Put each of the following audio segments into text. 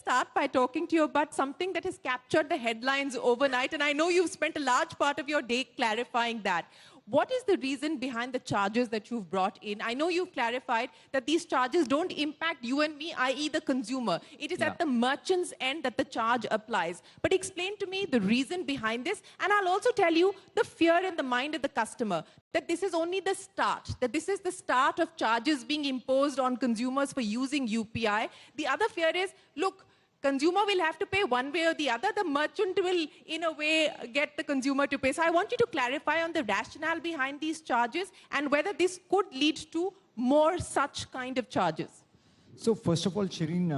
start by talking to you about something that has captured the headlines overnight, and I know you've spent a large part of your day clarifying that. What is the reason behind the charges that you've brought in? I know you've clarified that these charges don't impact you and me, i.e. the consumer. It is at the merchant's end that the charge applies. But explain to me the reason behind this, and I'll also tell you the fear in the mind of the customer, that this is only the start, that this is the start of charges being imposed on consumers for using UPI. The other fear is, look, consumer will have to pay one way or the other. The merchant will, in a way, get the consumer to pay. So I want you to clarify on the rationale behind these charges and whether this could lead to more such kind of charges. So first of all, Shireen,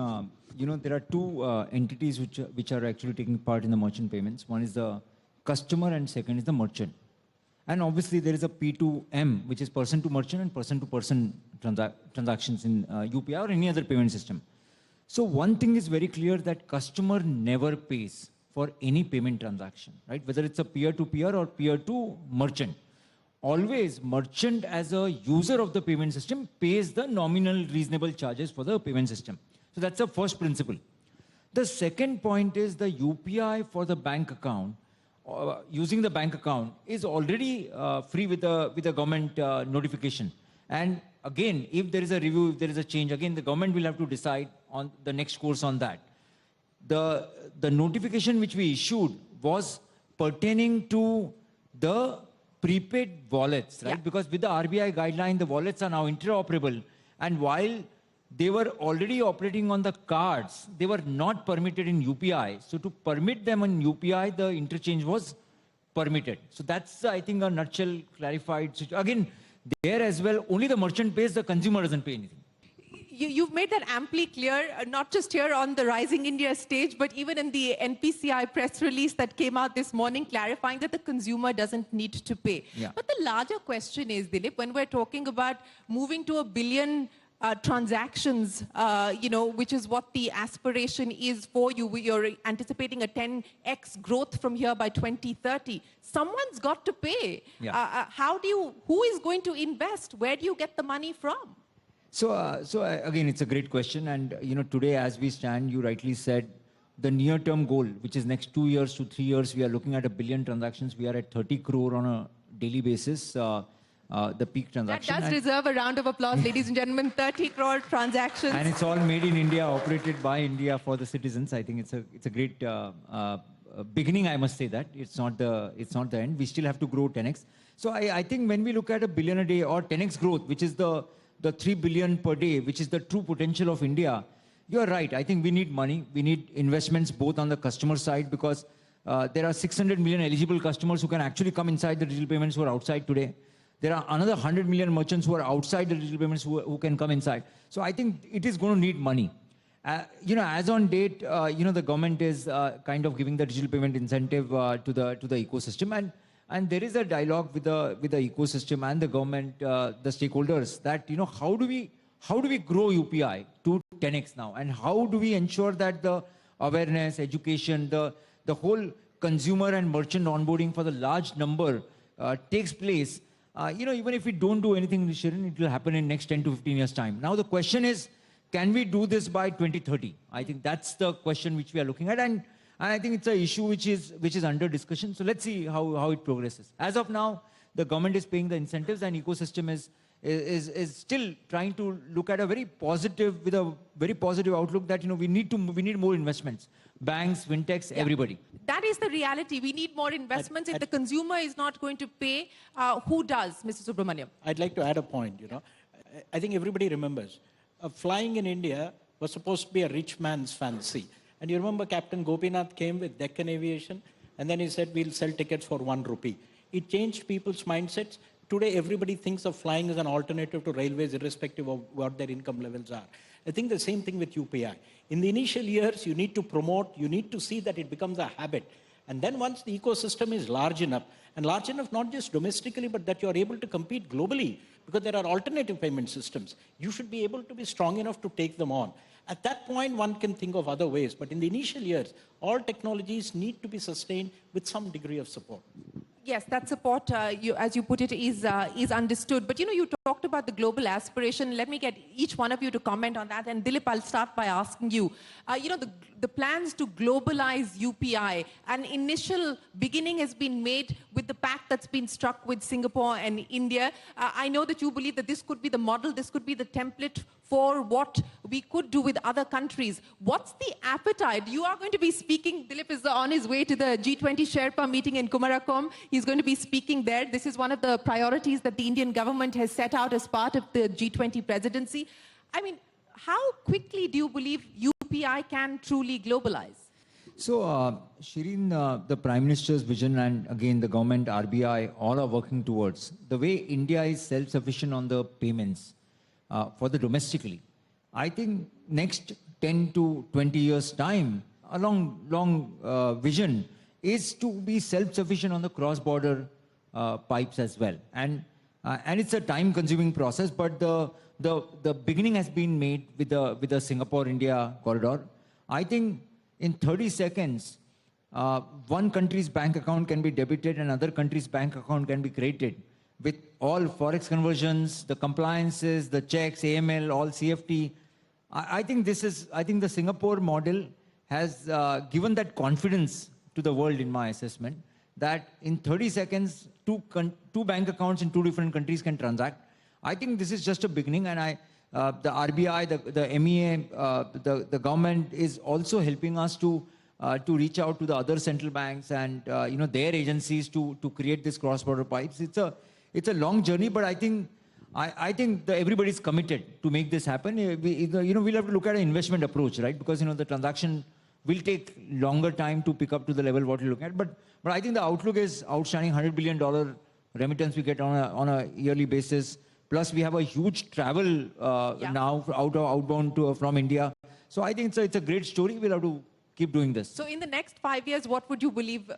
there are two entities which are actually taking part in the merchant payments. One is the customer and second is the merchant. And obviously there is a P2M, which is person to merchant and person to person transactions in UPI or any other payment system. So one thing is very clear, that customer never pays for any payment transaction, right? Whether it's a peer-to-peer or peer-to-merchant. Always merchant as a user of the payment system pays the nominal reasonable charges for the payment system. So that's the first principle. The second point is the UPI for the bank account, using the bank account is already free with the government notification. And again, if there is a review, if there is a change, again, the government will have to decide on the next course on that. The notification which we issued was pertaining to the prepaid wallets, right? Because with the RBI guideline, the wallets are now interoperable. And while they were already operating on the cards, they were not permitted in UPI. So to permit them on UPI, the interchange was permitted. So that's, I think, a nutshell clarified situation. Again, there as well, only the merchant pays, the consumer doesn't pay anything. You've made that amply clear, not just here on the Rising India stage, but even in the NPCI press release that came out this morning, clarifying that the consumer doesn't need to pay. But the larger question is, Dilip, when we're talking about moving to 1 billion transactions, which is what the aspiration is for you. You're anticipating a 10x growth from here by 2030. Someone's got to pay. Who is going to invest? Where do you get the money from? So again, it's a great question. And, today as we stand, you rightly said, the near-term goal, which is next 2 years to 3 years, we are looking at 1 billion transactions. We are at 30 crore on a daily basis. The peak transaction. That does deserve a round of applause, ladies and gentlemen. 30 crore transactions. And it's all made in India, operated by India for the citizens. I think it's a great beginning, I must say that. It's not the end. We still have to grow 10x. So I think when we look at 1 billion a day or 10x growth, which is the 3 billion per day, which is the true potential of India, you're right. I think we need money. We need investments both on the customer side, because there are 600 million eligible customers who can actually come inside the digital payments who are outside today. There are another 100 million merchants who are outside the digital payments who can come inside. So I think it is going to need money. As on date, the government is kind of giving the digital payment incentive to the ecosystem, and there is a dialogue with the ecosystem and the government, the stakeholders, that how do we grow UPI to 10x now, and how do we ensure that the awareness, education, the whole consumer and merchant onboarding for the large number takes place. Even if we don't do anything, Shirin, it will happen in next 10 to 15 years' time. Now the question is, can we do this by 2030? I think that's the question which we are looking at, and I think it's an issue which is under discussion. So let's see how it progresses. As of now, the government is paying the incentives, and ecosystem is still trying to look at with a very positive outlook that we need more investments. Banks, fintechs, everybody. That is the reality. We need more investments. If the consumer is not going to pay, who does, Mr. Subrahmanyam? I'd like to add a point. I think everybody remembers flying in India was supposed to be a rich man's fancy. And you remember Captain Gopinath came with Deccan Aviation, and then he said, we'll sell tickets for 1 rupee. It changed people's mindsets. Today, everybody thinks of flying as an alternative to railways, irrespective of what their income levels are. I think the same thing with UPI. In the initial years, you need to promote, you need to see that it becomes a habit. And then once the ecosystem is large enough not just domestically, but that you're able to compete globally, because there are alternative payment systems, you should be able to be strong enough to take them on. At that point, one can think of other ways. But in the initial years, all technologies need to be sustained with some degree of support. Yes, that support, as you put it, is understood. But you talked talked about the global aspiration. Let me get each one of you to comment on that. And Dilip, I'll start by asking you, the plans to globalize UPI, an initial beginning has been made with the pact that's been struck with Singapore and India. I know that you believe that this could be the model, this could be the template for what we could do with other countries. What's the appetite? You are going to be speaking, Dilip is on his way to the G20 Sherpa meeting in Kumarakom. He's going to be speaking there. This is one of the priorities that the Indian government has set out as part of the G20 presidency. I mean, how quickly do you believe UPI can truly globalize? So, Shireen, the Prime Minister's vision and again the government, RBI, all are working towards the way India is self-sufficient on the payments for the domestically. I think next 10 to 20 years time, a long vision is to be self-sufficient on the cross-border pipes as well. And it's a time-consuming process, but the beginning has been made with the Singapore-India corridor. I think in 30 seconds, one country's bank account can be debited and another country's bank account can be credited with all forex conversions, the compliances, the checks, AML, all CFT. I think the Singapore model has given that confidence to the world in my assessment that in 30 seconds, two bank accounts in two different countries can transact. I think this is just a beginning, and the RBI, the MEA, the government is also helping us to reach out to the other central banks and their agencies to create this cross-border pipes. It's a long journey, but I think everybody is committed to make this happen. We'll have to look at an investment approach, right? Because the transaction will take longer time to pick up to the level what we're looking at. But I think the outlook is outstanding. $100 billion remittance we get on a yearly basis. Plus, we have a huge travel now outbound from India. So I think it's a great story. We'll have to keep doing this. So in the next 5 years, what would you believe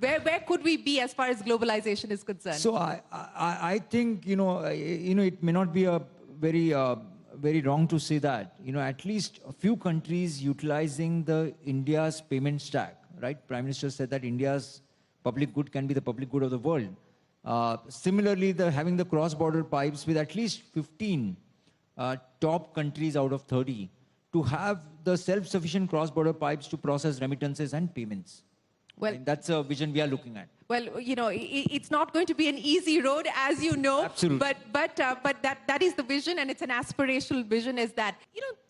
where could we be as far as globalization is concerned? So I think, it may not be a very wrong to say that, at least a few countries utilizing India's payment stack, right? Prime Minister said that India's public good can be the public good of the world. Similarly, having the cross-border pipes with at least 15 top countries out of 30 to have the self-sufficient cross-border pipes to process remittances and payments. Well, that's a vision we are looking at. Well, it's not going to be an easy road, as you know. Absolutely. But that is the vision, and it's an aspirational vision. Is that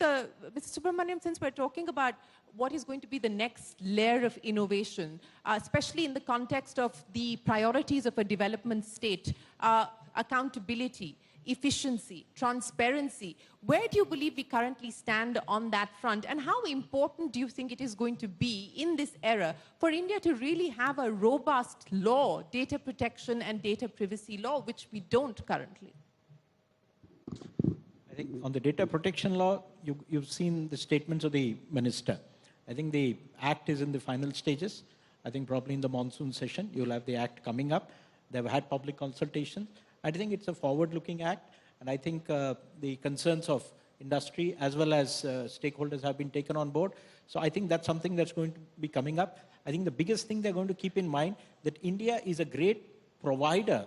Mr. Subrahmanyam, since we're talking about what is going to be the next layer of innovation, especially in the context of the priorities of a development state, accountability, efficiency, transparency. Where do you believe we currently stand on that front? And how important do you think it is going to be in this era for India to really have a robust law, data protection and data privacy law, which we don't currently? I think on the data protection law, you've seen the statements of the minister. I think the act is in the final stages. I think probably in the monsoon session, you'll have the act coming up. They've had public consultations. I think it's a forward-looking act, and I think the concerns of industry as well as stakeholders have been taken on board. So I think that's something that's going to be coming up. I think the biggest thing they're going to keep in mind that India is a great provider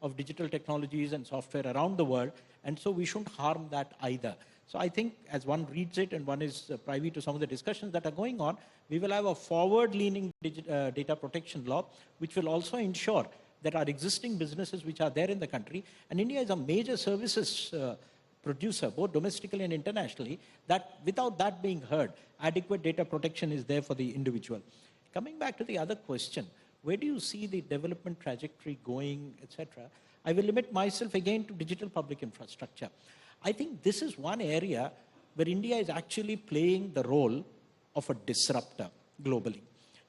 of digital technologies and software around the world, and so we shouldn't harm that either. So I think as one reads it and one is privy to some of the discussions that are going on, we will have a forward-leaning data protection law, which will also ensure that our existing businesses which are there in the country, and India is a major services producer, both domestically and internationally, that without that being heard, adequate data protection is there for the individual. Coming back to the other question, where do you see the development trajectory going, etc.? I will limit myself again to digital public infrastructure. I think this is one area where India is actually playing the role of a disruptor globally.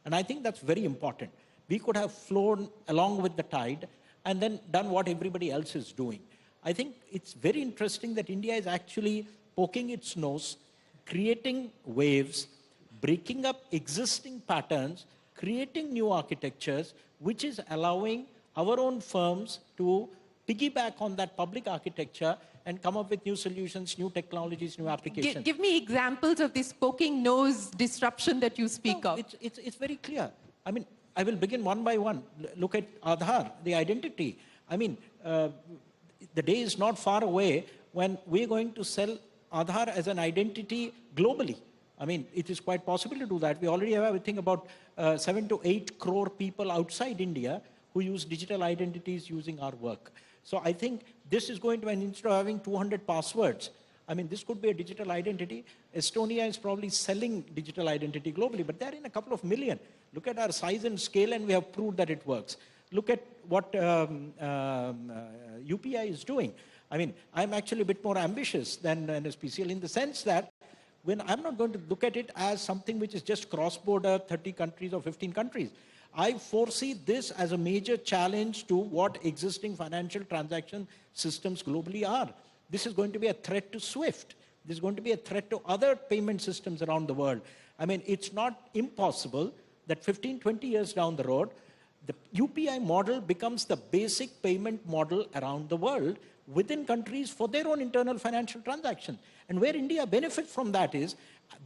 And I think that's very important. We could have flown along with the tide and then done what everybody else is doing. I think it's very interesting that India is actually poking its nose, creating waves, breaking up existing patterns, creating new architectures, which is allowing our own firms to piggyback on that public architecture and come up with new solutions, new technologies, new applications. Give me examples of this poking nose disruption that you speak of. It's very clear. I mean, I will begin one by one. Look at Aadhaar, the identity. I mean, the day is not far away when we're going to sell Aadhaar as an identity globally. I mean, it is quite possible to do that. We already have, I think, about 7 to 8 crore people outside India who use digital identities using our work. So I think this is going to, and instead of having 200 passwords, I mean, this could be a digital identity. Estonia is probably selling digital identity globally, but they're in a couple of million. Look at our size and scale, and we have proved that it works. Look at what UPI is doing. I mean, I'm actually a bit more ambitious than NSPCL in the sense that when I'm not going to look at it as something which is just cross-border, 30 countries or 15 countries. I foresee this as a major challenge to what existing financial transaction systems globally are. This is going to be a threat to SWIFT. This is going to be a threat to other payment systems around the world. I mean, it's not impossible that 15, 20 years down the road, the UPI model becomes the basic payment model around the world within countries for their own internal financial transaction. And where India benefits from that is,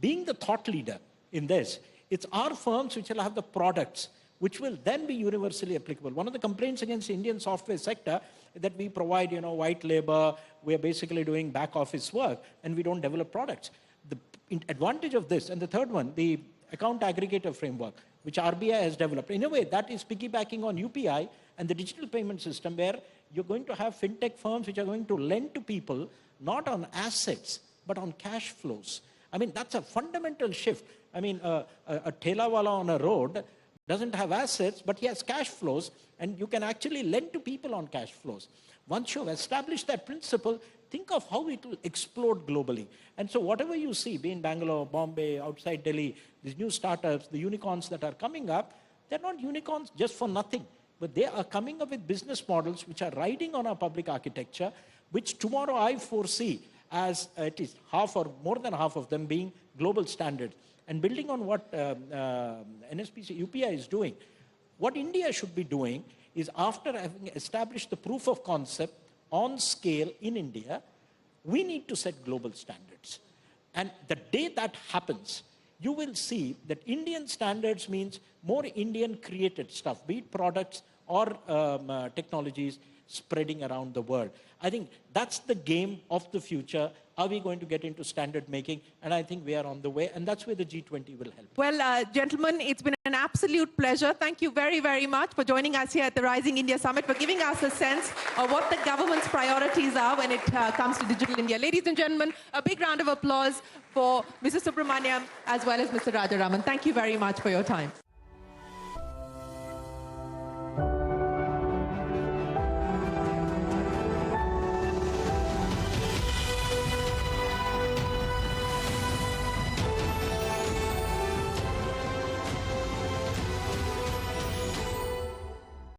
being the thought leader in this, it's our firms which will have the products which will then be universally applicable. One of the complaints against the Indian software sector is that we provide, white labor, we're basically doing back office work, and we don't develop products. The advantage of this, and the third one, the account aggregator framework, which RBI has developed. In a way, that is piggybacking on UPI and the digital payment system where you're going to have fintech firms which are going to lend to people, not on assets, but on cash flows. I mean, that's a fundamental shift. I mean, a thelawala on a road doesn't have assets, but he has cash flows, and you can actually lend to people on cash flows. Once you've established that principle, think of how it will explode globally. And so whatever you see, be in Bangalore, Bombay, outside Delhi, these new startups, the unicorns that are coming up, they're not unicorns just for nothing, but they are coming up with business models which are riding on our public architecture, which tomorrow I foresee as at least half or more than half of them being global standards. And building on what NSPC UPI is doing, what India should be doing is, after having established the proof of concept on scale in India, we need to set global standards. And the day that happens, you will see that Indian standards means more Indian created stuff, be it products or technologies spreading around the world. I think that's the game of the future. Are we going to get into standard making? And I think we are on the way, and that's where the G20 will help. Well, gentlemen, it's been an absolute pleasure. Thank you very, very much for joining us here at the Rising India Summit, for giving us a sense of what the government's priorities are when it comes to digital India. Ladies and gentlemen, a big round of applause for Mr. Subrahmanyam as well as Mr. Rajaraman. Thank you very much for your time.